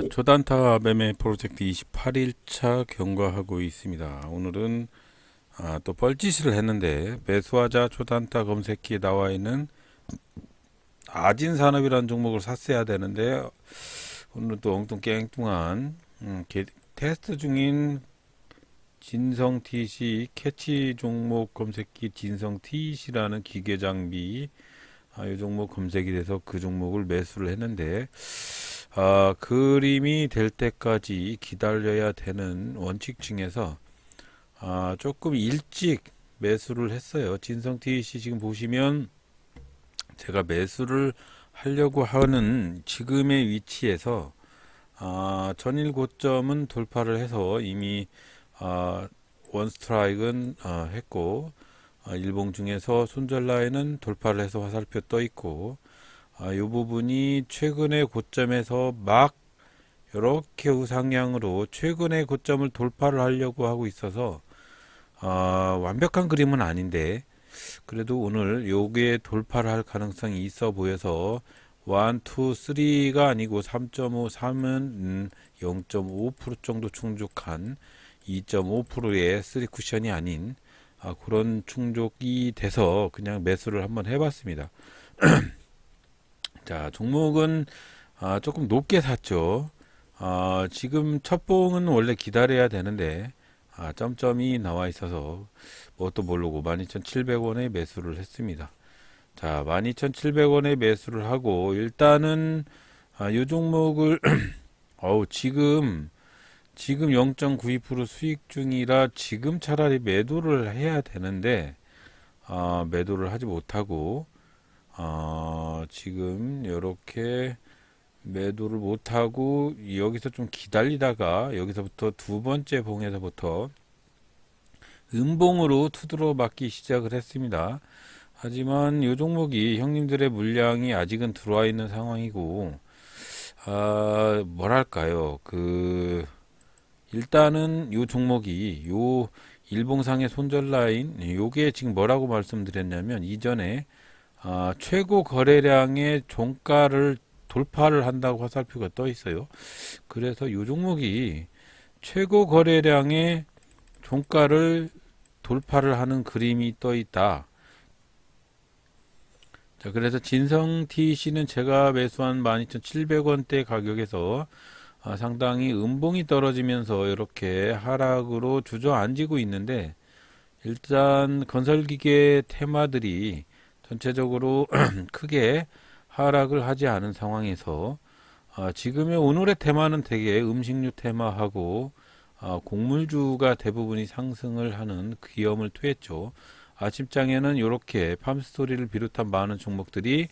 초단타 매매 프로젝트 28일차 경과하고 있습니다. 오늘은 또 뻘짓을 했는데 매수하자 초단타 검색기에 나와 있는 아진산업이라는 종목을 샀어야 되는데 오늘은 또 엉뚱깽뚱한 테스트 중인 진성 TC 캐치 종목 검색기 진성 TC라는 기계 장비 이 종목 검색이 돼서 그 종목을 매수를 했는데 그림이 될 때까지 기다려야 되는 원칙 중에서 조금 일찍 매수를 했어요. 진성 TC 지금 보시면 제가 매수를 하려고 하는 지금의 위치에서 전일 고점은 돌파를 해서 이미 원 스트라이크는 했고 일봉 중에서 손절 라인은 돌파를 해서 화살표 떠 있고 이 부분이 최근의 고점에서 막 이렇게 우상향으로 최근의 고점을 돌파를 하려고 하고 있어서 완벽한 그림은 아닌데 그래도 오늘 요게 돌파를 할 가능성이 있어 보여서 1, 2, 3가 아니고 3.5, 3은 0.5% 정도 충족한 2.5%의 3 쿠션이 아닌 그런 충족이 돼서 그냥 매수를 한번 해봤습니다. 자, 종목은 조금 높게 샀죠. 지금 첫 봉은 원래 기다려야 되는데 점점이 나와 있어서 뭣도 모르고 12,700원에 매수를 했습니다. 자, 12,700원에 매수를 하고 일단은 이 종목을 지금 0.92% 수익 중이라 지금 차라리 매도를 해야 되는데 매도를 하지 못하고 지금 이렇게 매도를 못하고 여기서 좀 기다리다가 여기서부터 두 번째 봉에서부터 음봉으로 투드로 맞기 시작을 했습니다. 하지만 이 종목이 형님들의 물량이 아직은 들어와 있는 상황이고 뭐랄까요, 일단은 이 종목이 요 일봉상의 손절 라인 요게 지금 뭐라고 말씀드렸냐면 이전에 최고 거래량의 종가를 돌파를 한다고 화살표가 떠 있어요. 그래서 이 종목이 최고 거래량의 종가를 돌파를 하는 그림이 떠 있다. 자, 그래서 진성 TC는 제가 매수한 12,700원대 가격에서 상당히 음봉이 떨어지면서 이렇게 하락으로 주저앉고 있는데 일단 건설기계 테마들이 전체적으로 크게 하락을 하지 않은 상황에서 지금의 오늘의 테마는 되게 음식료 테마하고 곡물주가 대부분이 상승을 하는 기염을 토했죠. 아침장에는 이렇게 팜스토리를 비롯한 많은 종목들이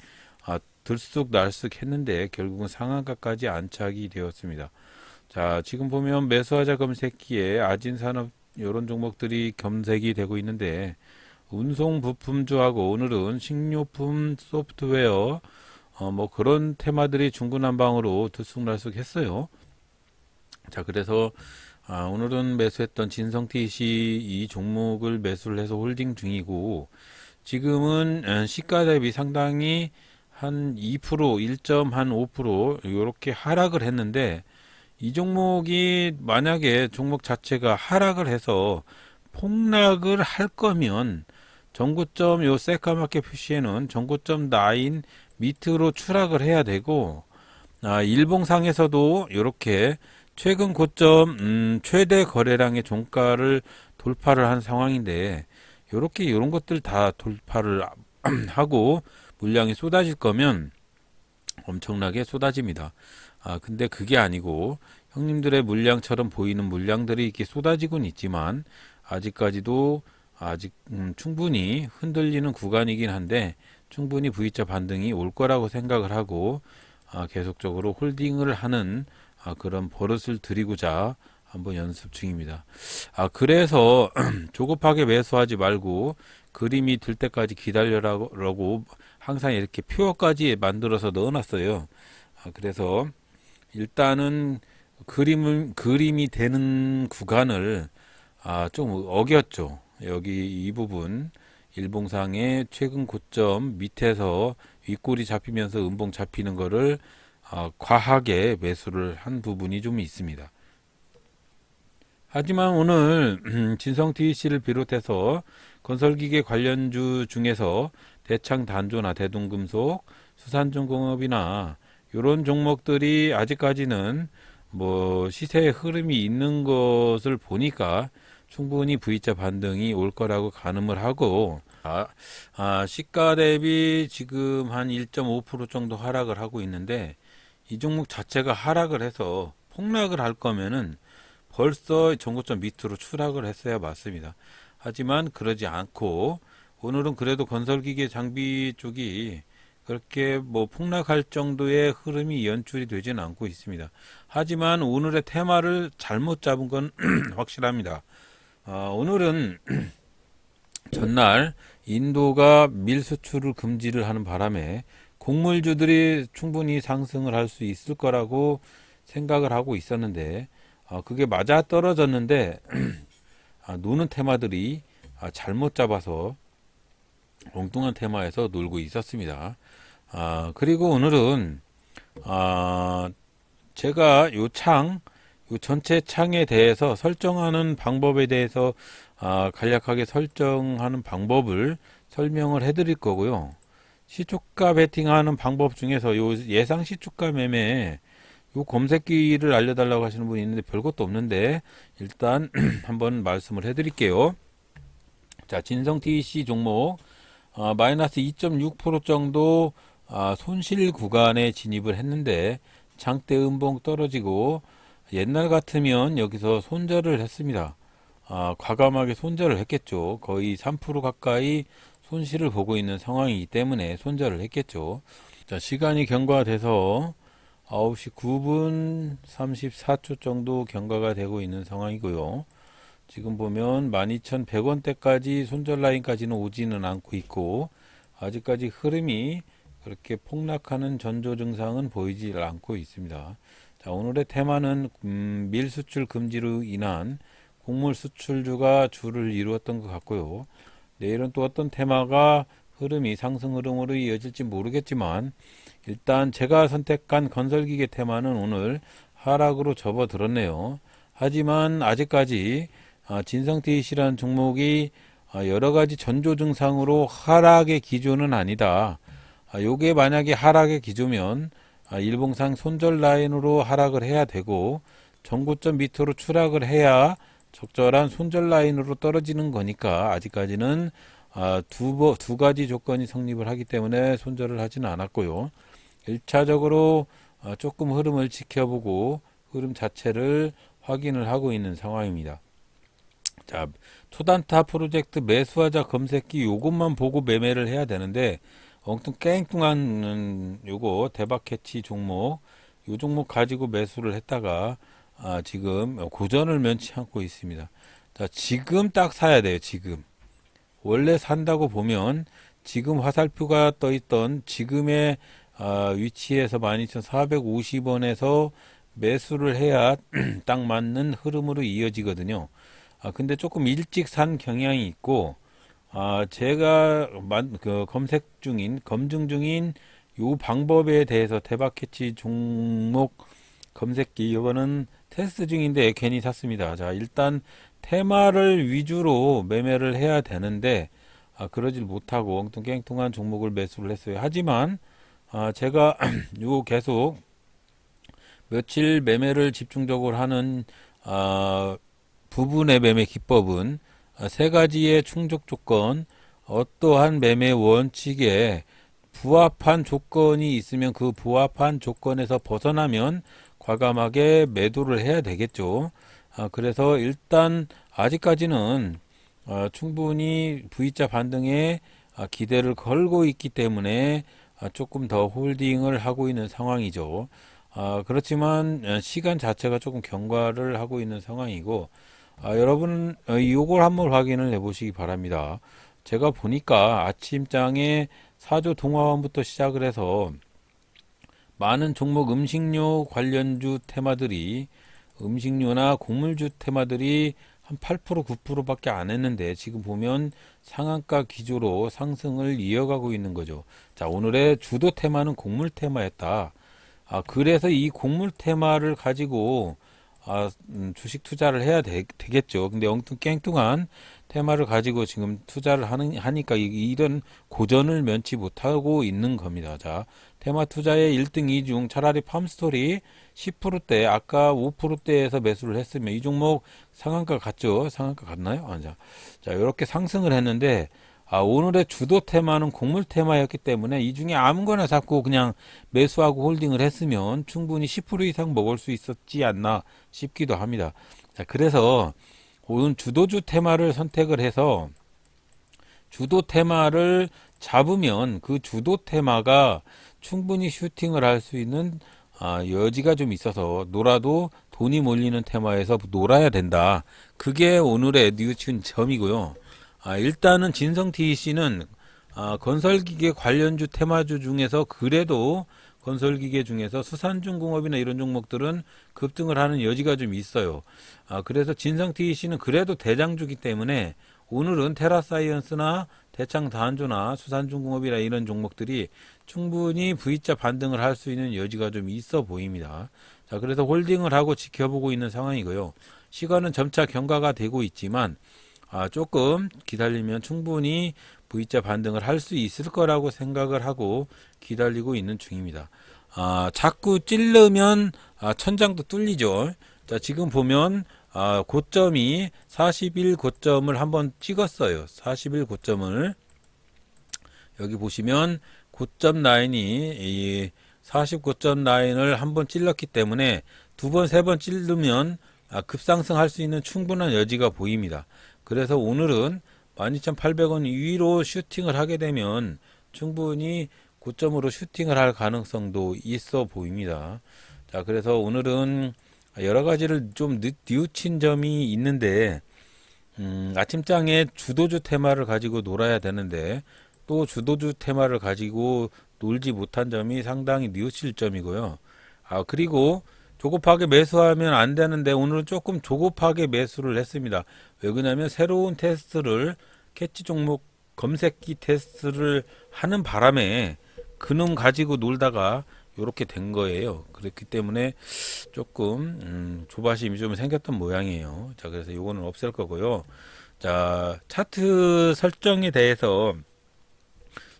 들쑥날쑥 했는데 결국은 상한가까지 안착이 되었습니다. 자, 지금 보면 매수하자 검색기에 아진산업 이런 종목들이 검색이 되고 있는데 운송 부품주하고 오늘은 식료품 소프트웨어 뭐 그런 테마들이 중구난방으로 들쑥날쑥 했어요. 자, 그래서 오늘은 매수했던 진성TC 이 종목을 매수를 해서 홀딩 중이고 지금은 시가 대비 상당히 한 2%, 1.5% 이렇게 하락을 했는데 이 종목이 만약에 종목 자체가 하락을 해서 폭락을 할 거면 전고점 요 새까맣게 표시에는 전고점 라인 밑으로 추락을 해야 되고 일봉상에서도 이렇게 최근 고점 최대 거래량의 종가를 돌파를 한 상황인데 이렇게 이런 것들 다 돌파를 하고 물량이 쏟아질 거면 엄청나게 쏟아집니다. 근데 그게 아니고 형님들의 물량처럼 보이는 물량들이 이렇게 쏟아지곤 있지만 아직까지도 충분히 흔들리는 구간이긴 한데 충분히 V자 반등이 올 거라고 생각을 하고 계속적으로 홀딩을 하는 그런 버릇을 들이고자 한번 연습 중입니다. 그래서 조급하게 매수하지 말고 그림이 들 때까지 기다려라고 항상 이렇게 표까지 만들어서 넣어놨어요. 그래서 일단은 그림이 되는 구간을 좀 어겼죠. 여기 이 부분 일봉상의 최근 고점 밑에서 윗골이 잡히면서 음봉 잡히는 거를 과하게 매수를 한 부분이 좀 있습니다. 하지만 오늘 진성 TEC를 비롯해서 건설기계 관련주 중에서 대창 단조나 대동금속, 수산중공업이나 이런 종목들이 아직까지는 뭐 시세의 흐름이 있는 것을 보니까 충분히 V자 반등이 올 거라고 가늠을 하고, 시가 대비 지금 한 1.5% 정도 하락을 하고 있는데, 이 종목 자체가 하락을 해서 폭락을 할 거면은 벌써 전고점 밑으로 추락을 했어야 맞습니다. 하지만 그러지 않고 오늘은 그래도 건설기계 장비 쪽이 그렇게 뭐 폭락할 정도의 흐름이 연출이 되지는 않고 있습니다. 하지만 오늘의 테마를 잘못 잡은 건 확실합니다. 오늘은 전날 인도가 밀 수출을 금지를 하는 바람에 곡물주들이 충분히 상승을 할 수 있을 거라고 생각을 하고 있었는데, 그게 맞아 떨어졌는데 노는 테마들이 잘못 잡아서 엉뚱한 테마에서 놀고 있었습니다. 그리고 오늘은 제가 요 전체 창에 대해서 설정하는 방법에 대해서 간략하게 설정하는 방법을 설명을 해드릴 거고요. 시초가 베팅하는 방법 중에서 요 예상 시초가 매매 요 검색기를 알려달라고 하시는 분이 있는데 별것도 없는데 일단 한번 말씀을 해드릴게요. 자, 진성 TEC 종목 마이너스 2.6% 정도 손실 구간에 진입을 했는데 장대 음봉 떨어지고 옛날 같으면 여기서 손절을 했습니다. 과감하게 손절을 했겠죠. 거의 3% 가까이 손실을 보고 있는 상황이기 때문에 손절을 했겠죠. 자, 시간이 경과돼서 9시 9분 34초 정도 경과가 되고 있는 상황이고요. 지금 보면 12,100원대까지 손절 라인까지는 오지는 않고 있고 아직까지 흐름이 그렇게 폭락하는 전조 증상은 보이지 않고 있습니다. 자, 오늘의 테마는 밀 수출 금지로 인한 곡물 수출주가 주를 이루었던 것 같고요. 내일은 또 어떤 테마가 흐름이 상승 흐름으로 이어질지 모르겠지만 일단 제가 선택한 건설기계 테마는 오늘 하락으로 접어들었네요. 하지만 아직까지 진성 TEC라는 종목이 여러 가지 전조 증상으로 하락의 기조는 아니다. 요게 만약에 하락의 기조면 일봉상 손절 라인으로 하락을 해야 되고 전고점 밑으로 추락을 해야 적절한 손절 라인으로 떨어지는 거니까 아직까지는 두 가지 조건이 성립을 하기 때문에 손절을 하지는 않았고요. 1차적으로 조금 흐름을 지켜보고 흐름 자체를 확인을 하고 있는 상황입니다. 자, 초단타 프로젝트 매수하자 검색기 요것만 보고 매매를 해야 되는데 엉뚱 요거 대박 캐치 종목 요 종목 가지고 매수를 했다가 지금 고전을 면치 않고 있습니다. 자, 지금 딱 사야 돼요. 지금 원래 산다고 보면 지금 화살표가 떠 있던 지금의 위치에서 12,450원에서 매수를 해야 딱 맞는 흐름으로 이어지거든요. 근데 조금 일찍 산 경향이 있고, 제가 검증 중인 요 방법에 대해서 대박 캐치 종목 검색기, 이거는 테스트 중인데 괜히 샀습니다. 자, 일단 테마를 위주로 매매를 해야 되는데, 그러질 못하고 엉뚱깽뚱한 종목을 매수를 했어요. 하지만, 제가 요 계속 며칠 매매를 집중적으로 하는, 부분의 매매 기법은 세 가지의 충족 조건, 어떠한 매매 원칙에 부합한 조건이 있으면 그 부합한 조건에서 벗어나면 과감하게 매도를 해야 되겠죠. 그래서 일단 아직까지는 충분히 V자 반등에 기대를 걸고 있기 때문에 조금 더 홀딩을 하고 있는 상황이죠. 그렇지만 시간 자체가 조금 경과를 하고 있는 상황이고, 여러분 이걸 한번 확인을 해 보시기 바랍니다. 제가 보니까 아침장에 사조 동화원부터 시작을 해서 많은 종목 음식료 관련주 테마들이 음식료나 곡물주 테마들이 한 8% 9%밖에 안 했는데 지금 보면 상한가 기조로 상승을 이어가고 있는 거죠. 자, 오늘의 주도 테마는 곡물 테마였다. 그래서 이 곡물 테마를 가지고 주식 투자를 해야 되겠죠. 근데 엉뚱깽뚱한 테마를 가지고 지금 투자를 하니까 이런 고전을 면치 못하고 있는 겁니다. 자, 테마 투자의 1등, 2중 차라리 팜스토리 10%대, 아까 5%대에서 매수를 했으면 이 종목 상한가 같죠? 상한가 같나요? 자, 이렇게 상승을 했는데 오늘의 주도 테마는 곡물 테마였기 때문에 이 중에 아무거나 잡고 그냥 매수하고 홀딩을 했으면 충분히 10% 이상 먹을 수 있었지 않나 싶기도 합니다. 자, 그래서 오늘 주도주 테마를 선택을 해서 주도 테마를 잡으면 그 주도 테마가 충분히 슈팅을 할 수 있는 여지가 좀 있어서 놀아도 돈이 몰리는 테마에서 놀아야 된다. 그게 오늘의 뉴스춘 점이고요. 일단은 진성 TEC는 건설기계 관련주 테마주 중에서 그래도 건설기계 중에서 수산중공업이나 이런 종목들은 급등을 하는 여지가 좀 있어요. 그래서 진성 TEC는 그래도 대장주기 때문에 오늘은 테라사이언스나 대창다한조나 수산중공업이나 이런 종목들이 충분히 V자 반등을 할 수 있는 여지가 좀 있어 보입니다. 자, 그래서 홀딩을 하고 지켜보고 있는 상황이고요. 시간은 점차 경과가 되고 있지만 조금 기다리면 충분히 V자 반등을 할 수 있을 거라고 생각을 하고 기다리고 있는 중입니다. 자꾸 찌르면 천장도 뚫리죠. 자, 지금 보면 고점이 41 고점을 한번 찍었어요. 41 고점을 여기 보시면 고점 라인이 이 49점 라인을 한번 찔렀기 때문에 두 번, 세 번 찌르면 급상승할 수 있는 충분한 여지가 보입니다. 그래서 오늘은 12,800원 위로 슈팅을 하게 되면 충분히 고점으로 슈팅을 할 가능성도 있어 보입니다. 자, 그래서 오늘은 여러 가지를 좀 뉘우친 점이 있는데, 아침장에 주도주 테마를 가지고 놀아야 되는데, 또 주도주 테마를 가지고 놀지 못한 점이 상당히 뉘우칠 점이고요. 그리고 조급하게 매수하면 안 되는데 오늘은 조금 조급하게 매수를 했습니다. 왜 그러냐면 새로운 테스트를 캐치 종목 검색기 테스트를 하는 바람에 그놈 가지고 놀다가 이렇게 된 거예요. 그렇기 때문에 조금 조바심이 좀 생겼던 모양이에요. 자, 그래서 요거는 없앨 거고요. 자, 차트 설정에 대해서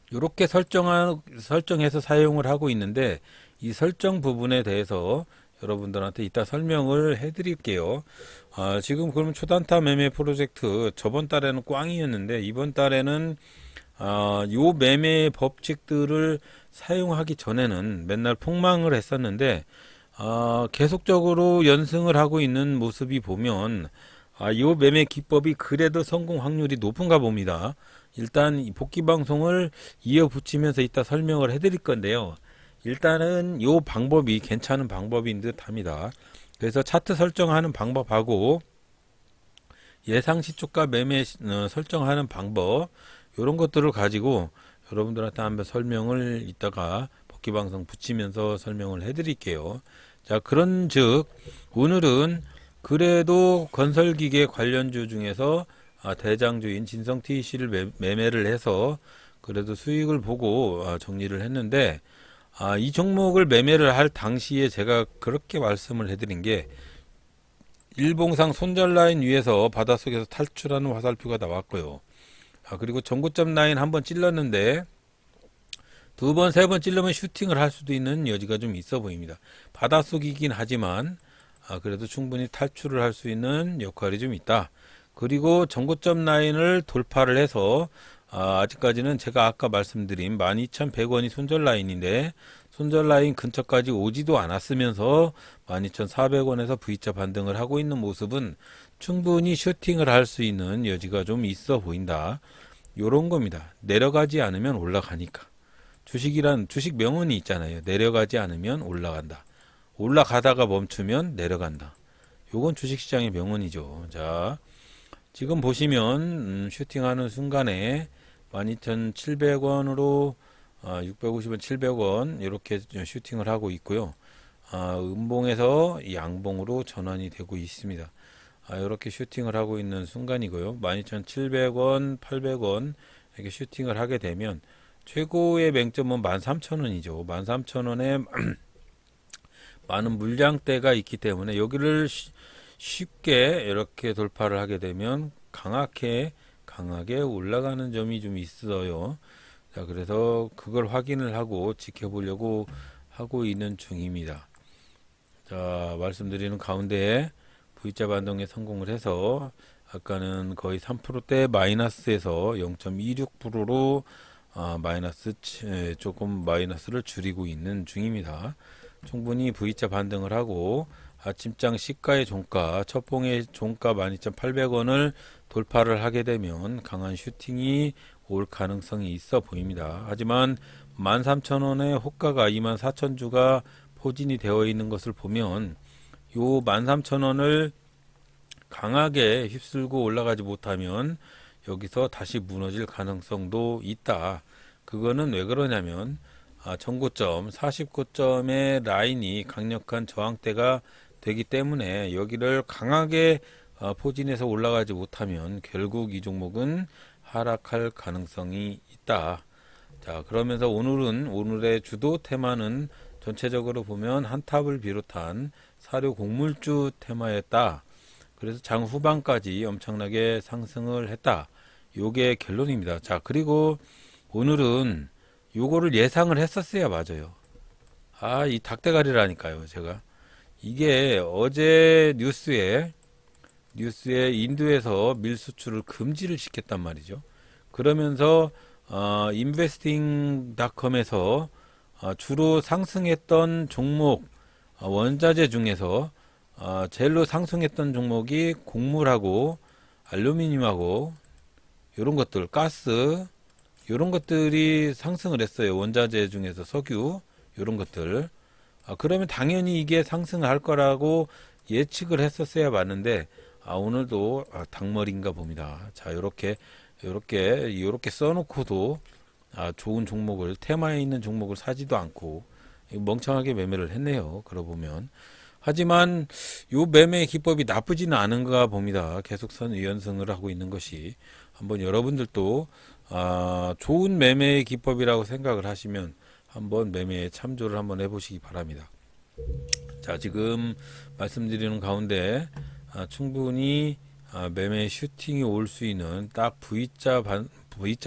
이렇게 설정해서 사용을 하고 있는데 이 설정 부분에 대해서 여러분들한테 이따 설명을 해드릴게요. 지금 그러면 초단타 매매 프로젝트 저번 달에는 꽝이었는데 이번 달에는 요 매매 법칙들을 사용하기 전에는 맨날 폭망을 했었는데 계속적으로 연승을 하고 있는 모습이 보면 요 매매 기법이 그래도 성공 확률이 높은가 봅니다. 일단 이 복귀 방송을 이어 붙이면서 이따 설명을 해드릴 건데요. 일단은 요 방법이 괜찮은 방법인 듯 합니다. 그래서 차트 설정하는 방법하고 예상 시초가 매매 설정하는 방법 이런 것들을 가지고 여러분들한테 한번 설명을 이따가 복귀 방송 붙이면서 설명을 해드릴게요. 자, 그런즉 오늘은 그래도 건설기계 관련주 중에서 대장주인 진성 TEC를 매매를 해서 그래도 수익을 보고 정리를 했는데 이 종목을 매매를 할 당시에 제가 그렇게 말씀을 해드린 게 일봉상 손절 라인 위에서 바닷속에서 탈출하는 화살표가 나왔고요. 그리고 전고점 라인 한번 찔렀는데 두 번, 세 번 찔르면 슈팅을 할 수도 있는 여지가 좀 있어 보입니다. 바닷속이긴 하지만 그래도 충분히 탈출을 할 수 있는 역할이 좀 있다. 그리고 전고점 라인을 돌파를 해서 아직까지는 제가 아까 말씀드린 12,100원이 손절 라인인데 손절 라인 근처까지 오지도 않았으면서 12,400원에서 V자 반등을 하고 있는 모습은 충분히 슈팅을 할 수 있는 여지가 좀 있어 보인다. 요런 겁니다. 내려가지 않으면 올라가니까. 주식 명언이 있잖아요. 내려가지 않으면 올라간다. 올라가다가 멈추면 내려간다. 요건 주식시장의 명언이죠. 자, 지금 보시면 슈팅하는 순간에 12,700원으로 650원, 700원 이렇게 슈팅을 하고 있고요. 음봉에서 양봉으로 전환이 되고 있습니다. 이렇게 슈팅을 하고 있는 순간이고요. 12,700원, 800원 이렇게 슈팅을 하게 되면 최고의 맹점은 13,000원이죠. 13,000원에 많은 물량대가 있기 때문에 여기를 쉽게 이렇게 돌파를 하게 되면 강하게 올라가는 점이 좀 있어요. 자, 그래서 그걸 확인을 하고 지켜보려고 하고 있는 중입니다. 자, 말씀드리는 가운데 V자 반등에 성공을 해서 아까는 거의 3%대 마이너스에서 0.26%로 조금 마이너스를 줄이고 있는 중입니다. 충분히 V자 반등을 하고 아침장 시가의 종가, 첫봉의 종가 12,800원을 돌파를 하게 되면 강한 슈팅이 올 가능성이 있어 보입니다. 하지만 13,000원의 호가가 24,000주가 포진이 되어 있는 것을 보면 요 13,000원을 강하게 휩쓸고 올라가지 못하면 여기서 다시 무너질 가능성도 있다. 그거는 왜 그러냐면 전고점 49점의 라인이 강력한 저항대가 되기 때문에 여기를 강하게 포진해서 올라가지 못하면 결국 이 종목은 하락할 가능성이 있다. 자, 그러면서 오늘의 주도 테마는 전체적으로 보면 한탑을 비롯한 사료 곡물주 테마였다. 그래서 장 후반까지 엄청나게 상승을 했다. 요게 결론입니다. 자, 그리고 오늘은 요거를 예상을 했었어야 맞아요. 이 닭대가리라니까요, 제가. 이게 어제 뉴스에 인도에서 밀 수출을 금지를 시켰단 말이죠. 그러면서 인베스팅닷컴에서 주로 상승했던 종목 원자재 중에서 제일로 상승했던 종목이 곡물하고 알루미늄하고 이런 것들, 가스 이런 것들이 상승을 했어요. 원자재 중에서 석유 이런 것들. 그러면 당연히 이게 상승을 할 거라고 예측을 했었어야 맞는데 오늘도 닭머리인가 봅니다. 자, 요렇게 써놓고도 좋은 종목을 테마에 있는 종목을 사지도 않고 멍청하게 매매를 했네요. 그러고 보면. 하지만 요 매매 기법이 나쁘지는 않은가 봅니다. 계속 연승을 하고 있는 것이 한번 여러분들도 좋은 매매 기법이라고 생각을 하시면 한번 매매에 참조를 한번 해보시기 바랍니다. 자, 지금 말씀드리는 가운데 충분히 매매 슈팅이 올 수 있는 딱 V자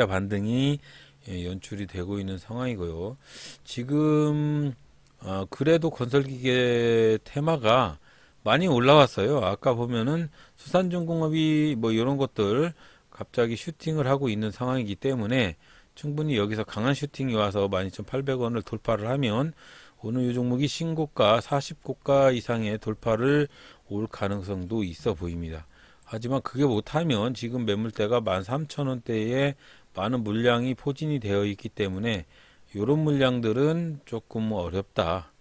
반등이 연출이 되고 있는 상황이고요. 지금 그래도 건설기계 테마가 많이 올라왔어요. 아까 보면은 수산중공업이 뭐 이런 것들 갑자기 슈팅을 하고 있는 상황이기 때문에 충분히 여기서 강한 슈팅이 와서 12,800원을 돌파를 하면 오늘 이 종목이 신고가 40고가 이상의 돌파를 올 가능성도 있어 보입니다. 하지만 그게 못하면 지금 매물대가 13,000원대에 많은 물량이 포진이 되어 있기 때문에 이런 물량들은 조금 어렵다.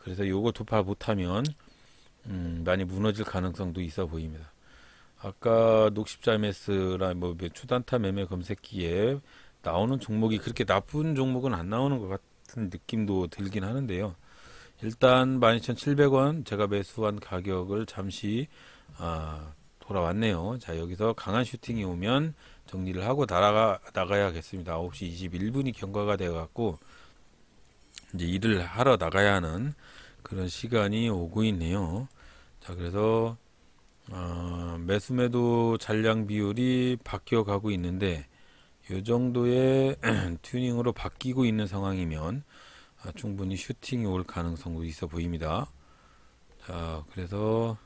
그래서 요거 돌파 못하면 많이 무너질 가능성도 있어 보입니다. 아까 녹십자 MS라 뭐 초단타 매매 검색기에 나오는 종목이 그렇게 나쁜 종목은 안 나오는 것 같은 느낌도 들긴 하는데요. 일단 12,700원 제가 매수한 가격을 잠시 돌아왔네요. 자, 여기서 강한 슈팅이 오면 정리를 하고 나가야겠습니다. 9시 21분이 경과가 되어 갖고 이제 일을 하러 나가야 하는 그런 시간이 오고 있네요. 자, 그래서 매수매도 잔량 비율이 바뀌어 가고 있는데 이 정도의 튜닝으로 바뀌고 있는 상황이면 충분히 슈팅이 올 가능성도 있어 보입니다. 자, 그래서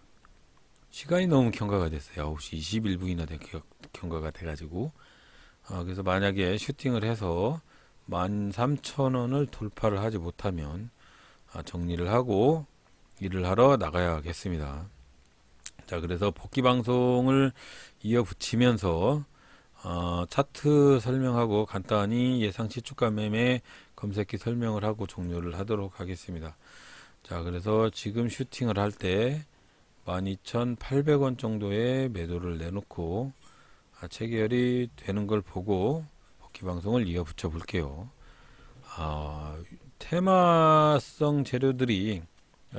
시간이 너무 경과가 됐어요. 9시 21분이나 경과가 돼가지고 그래서 만약에 슈팅을 해서 13,000원을 돌파를 하지 못하면 정리를 하고 일을 하러 나가야겠습니다. 자, 그래서 복귀 방송을 이어붙이면서 차트 설명하고 간단히 예상치 주가 매매 검색기 설명을 하고 종료를 하도록 하겠습니다. 자, 그래서 지금 슈팅을 할 때 12,800원 정도의 매도를 내놓고 체결이 되는 걸 보고 복귀 방송을 이어붙여 볼게요. 테마성 재료들이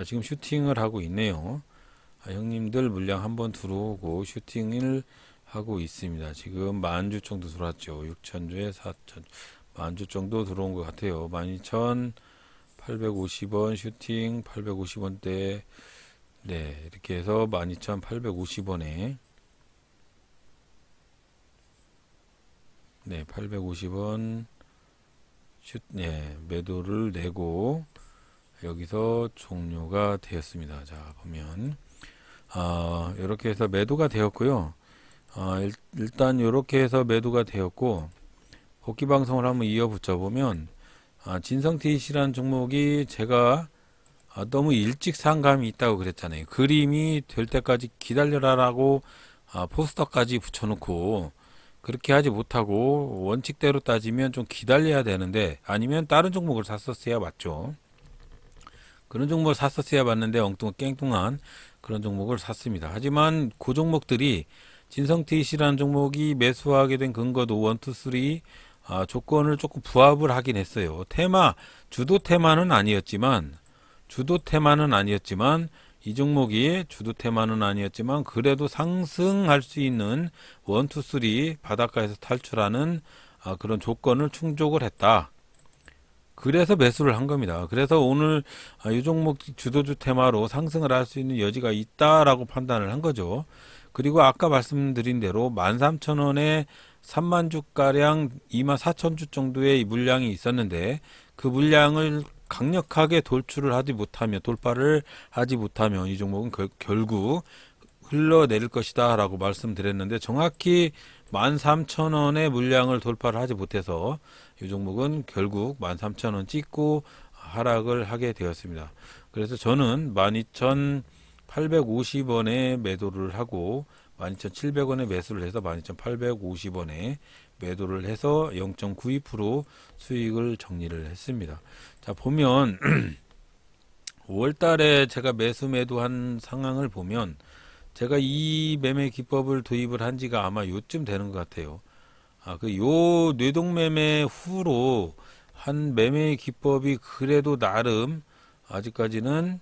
지금 슈팅을 하고 있네요. 형님들 물량 한번 들어오고 슈팅을 하고 있습니다. 지금 10,000주 정도 들어왔죠. 6,000주에 4,000, 10,000주 정도 들어온 것 같아요. 850원 슈팅 850원대. 네, 이렇게 해서 12,850원에 네, 850원 네, 매도를 내고 여기서 종료가 되었습니다. 자, 보면 이렇게 해서 매도가 되었고요. 일단 이렇게 해서 매도가 되었고 복귀 방송을 한번 이어붙여 보면 진성TC라는 종목이 제가 너무 일찍 산 감이 있다고 그랬잖아요. 그림이 될 때까지 기다려라라고 포스터까지 붙여놓고 그렇게 하지 못하고 원칙대로 따지면 좀 기다려야 되는데 아니면 다른 종목을 샀었어야 맞죠. 그런 종목을 샀었어야 맞는데 엉뚱한 그런 종목을 샀습니다. 하지만 그 종목들이 진성TC라는 종목이 매수하게 된 근거도 1, 2, 3 조건을 조금 부합을 하긴 했어요. 주도 테마는 아니었지만 이 종목이 주도 테마는 아니었지만 그래도 상승할 수 있는 1, 2, 3 바닷가에서 탈출하는 그런 조건을 충족을 했다. 그래서 매수를 한 겁니다. 그래서 오늘 이 종목 주도주 테마로 상승을 할 수 있는 여지가 있다라고 판단을 한 거죠. 그리고 아까 말씀드린 대로 13,000원에 3만 주가량 24,000주 정도의 물량이 있었는데 그 물량을 강력하게 돌파를 하지 못하면 이 종목은 결국 흘러내릴 것이다 라고 말씀드렸는데 정확히 13,000원의 물량을 돌파를 하지 못해서 이 종목은 결국 13,000원 찍고 하락을 하게 되었습니다. 그래서 저는 12,850원에 매도를 하고 12,700원에 매수를 해서 12,850원에 매도를 해서 0.92% 수익을 정리를 했습니다. 자, 보면 5월달에 제가 매도한 상황을 보면 제가 이 매매 기법을 도입을 한 지가 아마 요쯤 되는 것 같아요. 요 뇌동매매 후로 한 매매 기법이 그래도 나름 아직까지는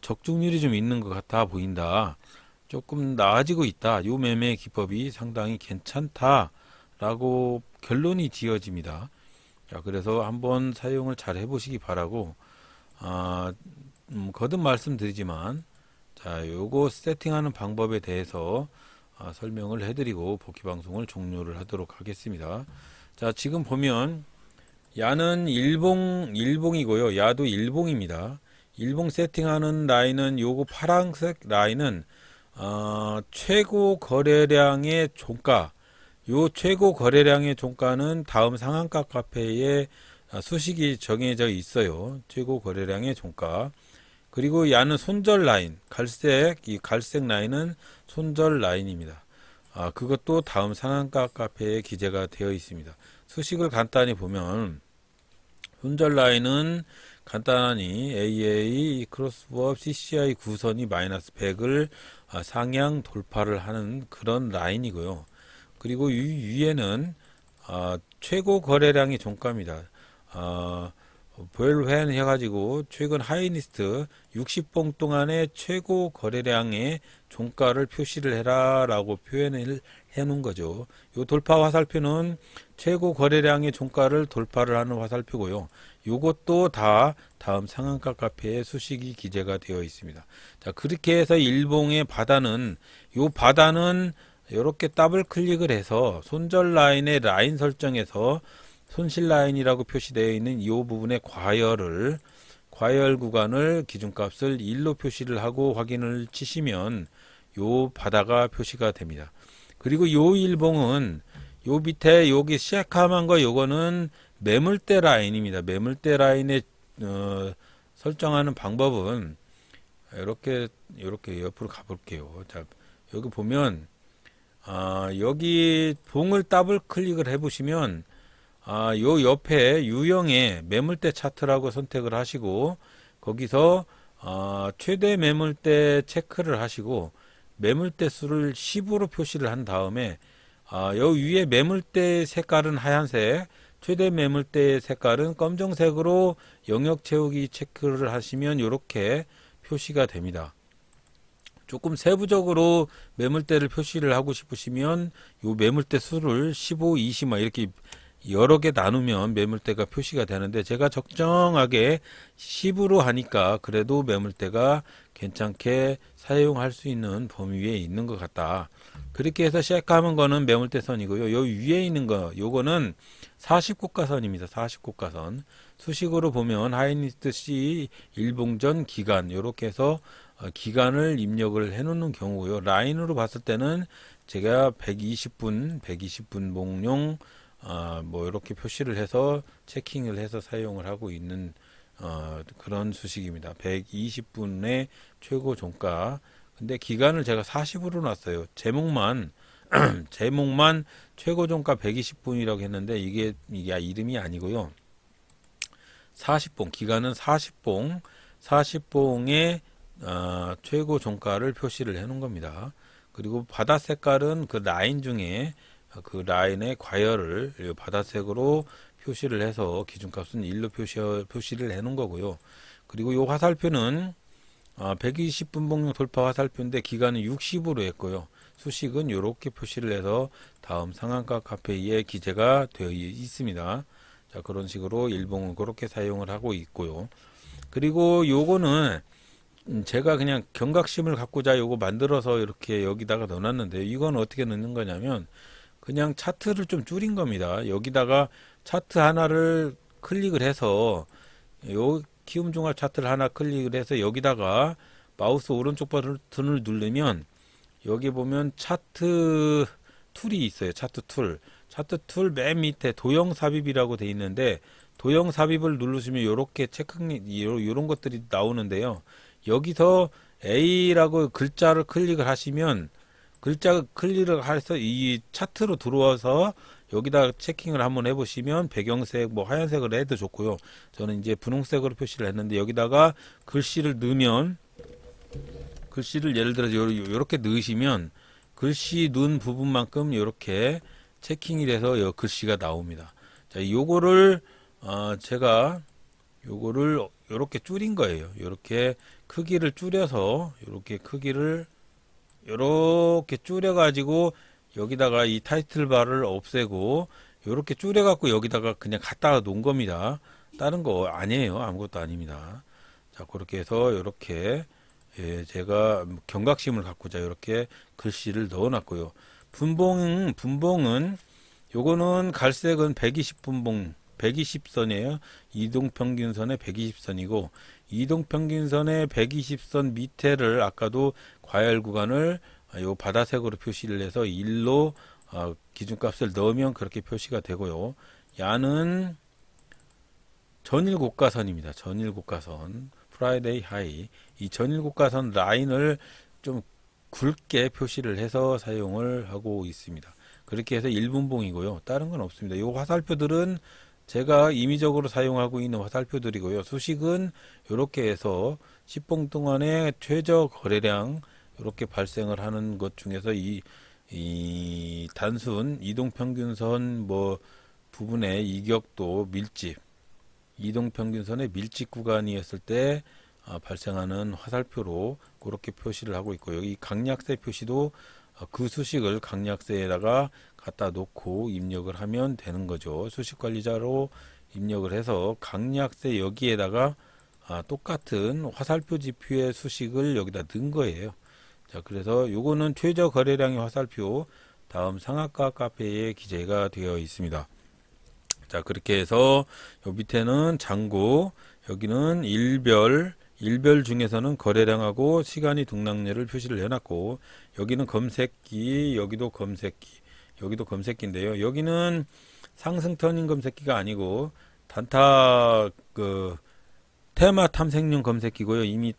적중률이 좀 있는 것 같아 보인다. 조금 나아지고 있다. 요 매매 기법이 상당히 괜찮다라고 결론이 지어집니다. 자, 그래서 한번 사용을 잘 해보시기 바라고, 거듭 말씀드리지만, 자, 요거 세팅하는 방법에 대해서 설명을 해드리고 복귀 방송을 종료를 하도록 하겠습니다. 자, 지금 보면 야는 일봉이고요. 야도 일봉입니다. 일봉 세팅하는 라인은 요거 파란색 라인은 최고 거래량의 종가. 요 최고 거래량의 종가는 다음 상한가 카페에 수식이 정해져 있어요. 최고 거래량의 종가. 그리고 야는 손절 라인, 이 갈색 라인은 손절 라인입니다. 그것도 다음 상한가 카페에 기재가 되어 있습니다. 수식을 간단히 보면 손절 라인은 간단하니 AA 크로스업 CCI 구선이 마이너스 100을 상향 돌파를 하는 그런 라인이고요. 그리고 위에는 최고 거래량이 종가입니다. 보일회원 해가지고 최근 하이니스트 60봉 동안의 최고 거래량의 종가를 표시를 해라 라고 표현을 해 놓은 거죠. 이 돌파 화살표는 최고 거래량의 종가를 돌파를 하는 화살표고요. 요것도 다 다음 상한가 카페에 수식이 기재가 되어 있습니다. 자, 그렇게 해서 일봉의 바다는 이렇게 더블 클릭을 해서 손절 라인의 라인 설정에서 손실 라인이라고 표시되어 있는 이 부분의 과열 구간을 기준값을 1로 표시를 하고 확인을 치시면 요 바다가 표시가 됩니다. 그리고 요 일봉은 요 밑에 여기 시작한 거 요거는 매물대 라인입니다. 매물대 라인에 설정하는 방법은 이렇게 옆으로 가볼게요. 자, 여기 보면 여기 봉을 더블 클릭을 해보시면 요 옆에 유형의 매물대 차트라고 선택을 하시고 거기서 최대 매물대 체크를 하시고 매물대 수를 10으로 표시를 한 다음에 요 위에 매물대 색깔은 하얀색, 최대 매물대 색깔은 검정색으로 영역 채우기 체크를 하시면 이렇게 표시가 됩니다. 조금 세부적으로 매물대를 표시를 하고 싶으시면 요 매물대 수를 15, 20 이렇게 여러 개 나누면 매물대가 표시가 되는데 제가 적정하게 10으로 하니까 그래도 매물대가 괜찮게 사용할 수 있는 범위 위에 있는 것 같다. 그렇게 해서 시작하는 거는 매물대 선이고요. 요 위에 있는 거 요거는 40고가선입니다. 40고가선. 수식으로 보면 하이니스트 C 일봉전 기간 요렇게 해서 기간을 입력을 해 놓는 경우고요. 라인으로 봤을 때는 제가 120분 목용 뭐 이렇게 표시를 해서 체킹을 해서 사용을 하고 있는 그런 수식입니다. 120분의 최고 종가. 근데 기간을 제가 40으로 놨어요. 제목만 최고 종가 120분이라고 했는데 이게 이름이 아니고요. 40봉 기간은 40봉의 최고 종가를 표시를 해 놓은 겁니다. 그리고 바다 색깔은 그 라인 중에 그 라인의 과열을 바다색으로 표시를 해서 기준값은 1로 표시를 해 놓은 거고요. 그리고 이 화살표는 120분 봉용 돌파 화살표인데 기간은 60으로 했고요. 수식은 이렇게 표시를 해서 다음 상한가 카페에 기재가 되어 있습니다. 자, 그런 식으로 일봉은 그렇게 사용을 하고 있고요. 그리고 요거는 제가 그냥 경각심을 갖고자 요거 만들어서 이렇게 여기다가 넣어놨는데 이건 어떻게 넣는 거냐면 그냥 차트를 좀 줄인 겁니다. 여기다가 차트 하나를 클릭을 해서 요 키움종합 차트를 하나 클릭을 해서 여기다가 마우스 오른쪽 버튼을 누르면 여기 보면 차트 툴이 있어요. 차트 툴 맨 밑에 도형 삽입이라고 돼 있는데 도형 삽입을 누르시면 요렇게 요런 것들이 나오는데요. 여기서 A라고 글자를 클릭을 하시면 글자 클릭을 해서 이 차트로 들어와서 여기다 체킹을 한번 해보시면 배경색 뭐 하얀색으로 해도 좋고요. 저는 이제 분홍색으로 표시를 했는데 여기다가 글씨를 넣으면 글씨를 예를 들어서 이렇게 넣으시면 글씨 넣은 부분만큼 이렇게 체킹이 돼서 요 글씨가 나옵니다. 자, 요거를 제가 요거를 이렇게 줄인 거예요. 이렇게 크기를 줄여서 이렇게 크기를 이렇게 줄여 가지고 여기다가 이 타이틀 바를 없애고 이렇게 줄여 갖고 여기다가 그냥 갖다가 놓은 겁니다. 다른 거 아니에요. 아무것도 아닙니다. 자, 그렇게 해서 이렇게 제가 경각심을 갖고자 이렇게 글씨를 넣어 놨고요. 분봉은 요거는 갈색은 120분봉 120선이에요. 이동평균선의 120선이고 이동평균선의 120선 밑에를 아까도 과열 구간을 요 바다색으로 표시를 해서 1로 기준값을 넣으면 그렇게 표시가 되고요. 야는 전일 고가선입니다. 전일 고가선 프라이데이 하이 이 전일 고가선 라인을 좀 굵게 표시를 해서 사용을 하고 있습니다. 그렇게 해서 1분봉이고요. 다른 건 없습니다. 이 화살표들은 제가 임의적으로 사용하고 있는 화살표들이고요. 수식은 이렇게 해서 10봉 동안의 최저 거래량 이렇게 발생을 하는 것 중에서 이 단순 이동평균선 뭐 부분의 이격도 밀집 이동평균선의 밀집 구간이었을 때 발생하는 화살표로 그렇게 표시를 하고 있고요. 이 강약세 표시도 그 수식을 강약세에다가 갖다 놓고 입력을 하면 되는 거죠. 수식 관리자로 입력을 해서 강약세 여기에다가 똑같은 화살표 지표의 수식을 여기다 넣은 거예요. 자, 그래서 요거는 최저 거래량의 화살표 다음 상한가 카페에 기재가 되어 있습니다. 자, 그렇게 해서 요 밑에는 잔고 여기는 일별 중에서는 거래량하고 시간이 등락률을 표시를 해놨고 여기는 검색기 여기도 검색기인데요. 여기는 상승 터닝 검색기가 아니고 단타 테마 탐색용 검색기고요. 이미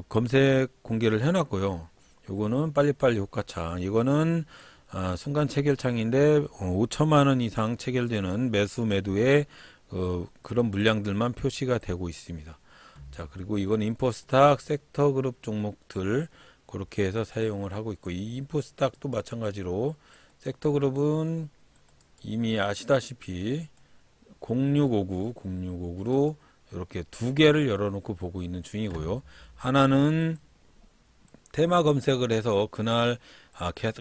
검색 공개를 해놨고요. 요거는 빨리빨리 효과창 이거는 순간 체결창인데 5천만 원 이상 체결되는 매수의 그런 물량들만 표시가 되고 있습니다. 자, 그리고 이건 인포스탁 섹터 그룹 종목들 그렇게 해서 사용을 하고 있고 이 인포스탁도 마찬가지로 섹터 그룹은 이미 아시다시피 0659로 이렇게 두 개를 열어놓고 보고 있는 중이고요. 하나는 테마 검색을 해서 그날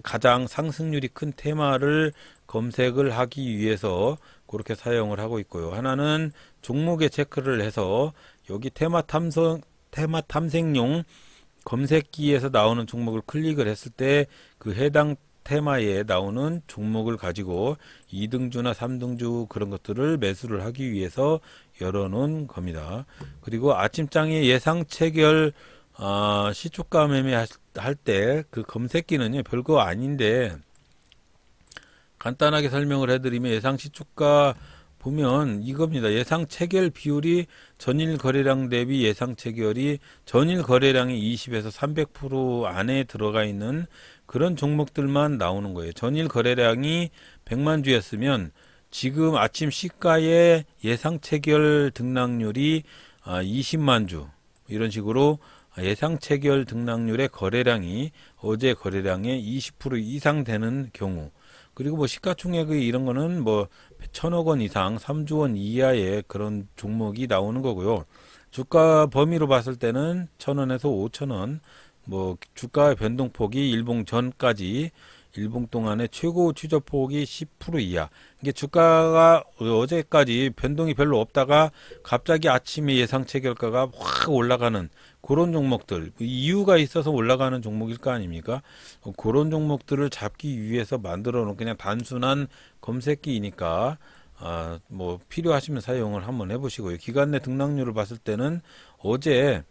가장 상승률이 큰 테마를 검색을 하기 위해서 그렇게 사용을 하고 있고요. 하나는 종목에 체크를 해서 여기 테마 탐색용 검색기에서 나오는 종목을 클릭을 했을 때 그 해당 테마에 나오는 종목을 가지고 2등주나 3등주 그런 것들을 매수를 하기 위해서 열어놓은 겁니다. 그리고 아침장에 예상 체결 시초가 매매 할 때 그 검색기는요 별거 아닌데 간단하게 설명을 해드리면 예상 시초가 보면 이겁니다. 예상 체결 비율이 전일 거래량 대비 예상 체결이 전일 거래량이 20에서 300% 안에 들어가 있는 그런 종목들만 나오는 거예요. 전일 거래량이 100만 주였으면 지금 아침 시가의 예상 체결 등락률이 20만 주 이런 식으로 예상 체결 등락률의 거래량이 어제 거래량의 20% 이상 되는 경우, 그리고 뭐 시가총액의 이런 거는 뭐 1,000억 원 이상 3조 원 이하의 그런 종목이 나오는 거고요. 주가 범위로 봤을 때는 1,000원에서 5,000원, 뭐 주가의 변동폭이 일봉 전까지 일봉 동안의 최고 추저폭이 10% 이하. 이게 주가가 어제까지 변동이 별로 없다가 갑자기 아침에 예상 체결가가 확 올라가는 그런 종목들, 이유가 있어서 올라가는 종목일 거 아닙니까? 그런 종목들을 잡기 위해서 만들어 놓은 그냥 단순한 검색기이니까 뭐 필요하시면 사용을 한번 해보시고요. 기간 내 등락률을 봤을 때는 어제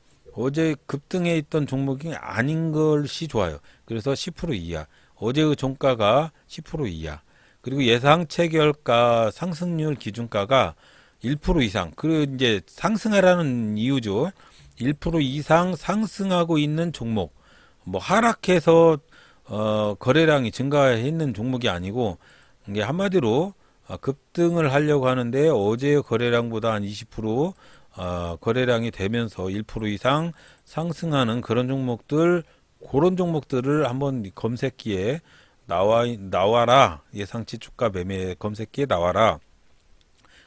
급등해 있던 종목이 아닌 것이 좋아요. 그래서 10% 이하. 어제의 종가가 10% 이하. 그리고 예상 체결가 상승률 기준가가 1% 이상. 그리고 이제 상승하라는 이유죠. 1% 이상 상승하고 있는 종목. 뭐 하락해서 거래량이 증가했는 종목이 아니고 이게 한마디로 급등을 하려고 하는데 어제의 거래량보다 한 20% 거래량이 되면서 1% 이상 상승하는 그런 종목들, 그런 종목들을 한번 검색기에 나와라. 예상치 주가 매매 검색기에 나와라.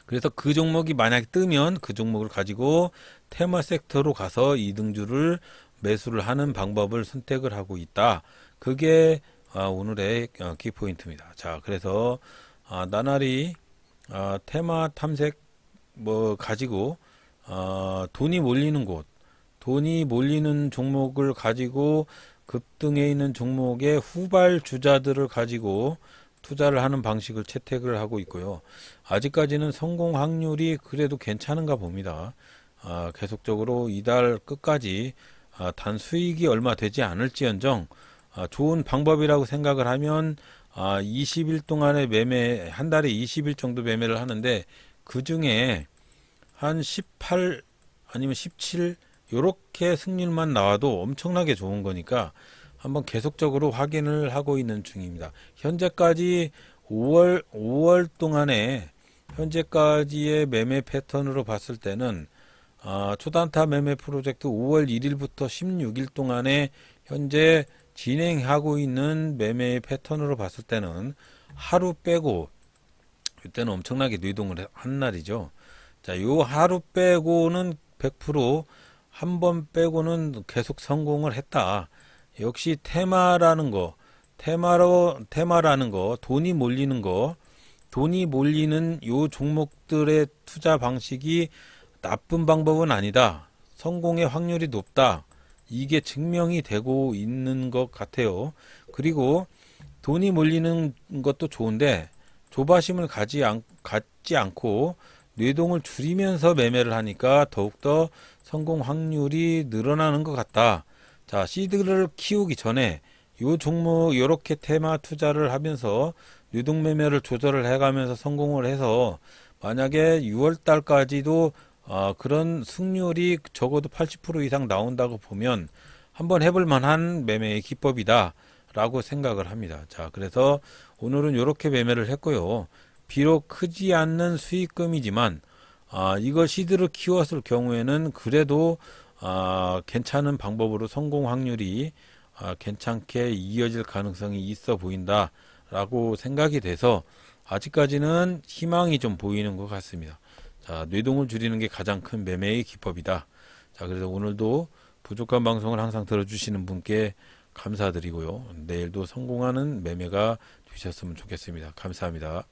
그래서 그 종목이 만약에 뜨면 그 종목을 가지고 테마 섹터로 가서 2등주를 매수를 하는 방법을 선택을 하고 있다. 그게 오늘의 키포인트입니다. 자, 그래서 나날이 테마 탐색 뭐 가지고 돈이 몰리는 종목을 가지고 급등해 있는 종목의 후발 주자들을 가지고 투자를 하는 방식을 채택을 하고 있고요. 아직까지는 성공 확률이 그래도 괜찮은가 봅니다. 계속적으로 이달 끝까지 단 수익이 얼마 되지 않을지언정 좋은 방법이라고 생각을 하면 20일 동안의 매매, 한 달에 20일 정도 매매를 하는데 그 중에 한 18 아니면 17 요렇게 승률만 나와도 엄청나게 좋은 거니까 한번 계속적으로 확인을 하고 있는 중입니다. 현재까지 5월 동안에 현재까지의 매매 패턴으로 봤을 때는 초단타 매매 프로젝트 5월 1일부터 16일 동안에 현재 진행하고 있는 매매 패턴으로 봤을 때는 하루 빼고 이때는 엄청나게 뇌동을 한 날이죠. 자, 요 하루 빼고는 100% 한 번 빼고는 계속 성공을 했다. 역시 테마라는 거, 돈이 몰리는 요 종목들의 투자 방식이 나쁜 방법은 아니다. 성공의 확률이 높다. 이게 증명이 되고 있는 것 같아요. 그리고 돈이 몰리는 것도 좋은데 조바심을 갖지 않고 뇌동을 줄이면서 매매를 하니까 더욱더 성공 확률이 늘어나는 것 같다. 자, 시드를 키우기 전에 요 종목 요렇게 테마 투자를 하면서 뇌동 매매를 조절을 해가면서 성공을 해서 만약에 6월 달까지도 그런 승률이 적어도 80% 이상 나온다고 보면 한번 해볼 만한 매매의 기법이다 라고 생각을 합니다. 자, 그래서 오늘은 요렇게 매매를 했고요. 비록 크지 않는 수익금이지만 이걸 시드를 키웠을 경우에는 그래도 괜찮은 방법으로 성공 확률이 괜찮게 이어질 가능성이 있어 보인다 라고 생각이 돼서 아직까지는 희망이 좀 보이는 것 같습니다. 자, 뇌동을 줄이는 게 가장 큰 매매의 기법이다. 자, 그래서 오늘도 부족한 방송을 항상 들어주시는 분께 감사드리고요. 내일도 성공하는 매매가 되셨으면 좋겠습니다. 감사합니다.